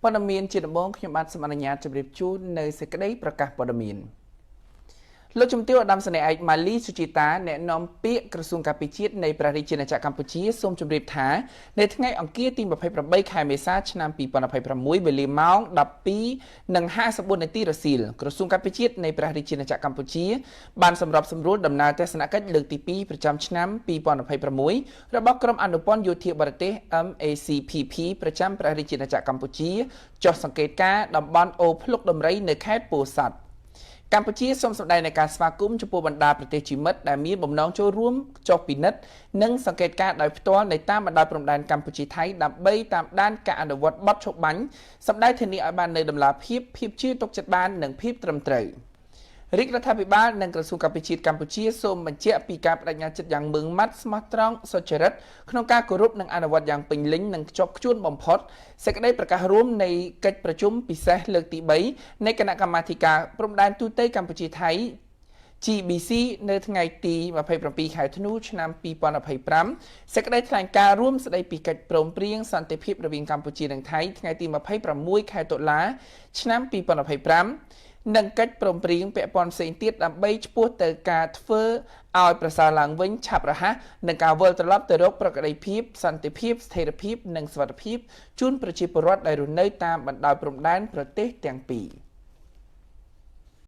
ព័ត៌មានជាដំបូងខ្ញុំបាទសូមអនុញ្ញាតជម្រាបជូននៅសេចក្តីប្រកាសព័ត៌មានលោកជំទាវឧត្តមសេនីយ៍ឯកម៉ាលីសុជីតាអ្នកនាំពាក្យក្រសួងការពារជាតិនៃព្រះរាជាណាចក្រកម្ពុជាសូមជម្រាបថានៅថ្ងៃអង្គារទី28ខែមេសាឆ្នាំ2026វេលាម៉ោង 12:54 នាទីរសៀលក្រសួងការពារជាតិនៃព្រះរាជាណាចក្រកម្ពុជាបានសម្របសម្រួលដំណើរទស្សនកិច្ចលើកទី2ប្រចាំឆ្នាំ2026របស់ក្រុមអនុព័ន្ធយោធាបរទេស MACPP ប្រចាំព្រះរាជាណាចក្រកម្ពុជាចុះសង្កេតការណ៍តំបន់អូភ្លុកដំរីនៅខេត្តពោធិ៍សាត់កម្ពុជាសូមសម្ដែងនៃការស្វាគមន៍ចំពោះបណ្ដាប្រទេសជាមិត្តដែលមានបំណងចូលរួមចុះពិនិត្យនិងសង្កេតការណ៍ដោយផ្ទាល់នៅតាមបណ្ដាព្រំដែនកម្ពុជាថៃដើម្បីតាមដានការអនុវត្តបទឈប់បាញ់សម្ដែងធានាឲ្យបាននូវតម្លាភាពជឿទុកចិត្តបាននិងភាពត្រឹមត្រូវរាជរដ្ឋាភិបាលនិងក្រសួងការពារជាតិកម្ពុជាសូមបញ្ជាក់ពីការបដិញ្ញាចិត្តយ៉ាងម៉ឺងម៉ាត់ស្មោះត្រង់សុចរិតក្នុងការគោរពនិងអនុវត្តយ៉ាងពេញលេញនិងខ្ជាប់ខ្ជួនបំផុតសេចក្តីប្រកាសរួមនៃកិច្ចប្រជុំពិសេសលើកទី3នៃគណៈកម្មាធិការព្រំដែនទូតកម្ពុជាថៃ GBC នៅថ្ងៃទី27ខែធ្នូឆ្នាំ2025សេចក្តីថ្លែងការណ៍រួមស្តីពីកិច្ចព្រមព្រៀងសន្តិភាពរវាងកម្ពុជានិងថៃថ្ងៃទី26ខែតុលាឆ្នាំ2025និងកិច្ចព្រមព្រៀងពាក់ព័ន្ធផ្សេងទៀតដើម្បីឆ្ពោះទៅការធ្វើឲ្យប្រសើរឡើងវិញឆាប់រហ័សនិងការវិលត្រឡប់ទៅរកប្រក្រតីភាពសន្តិភាពស្ថិរភាពនិងសុវត្ថិភាពជូនប្រជាពលរដ្ឋដែលរស់នៅតាមបណ្ដោយព្រំដែនប្រទេសទាំងពីរ។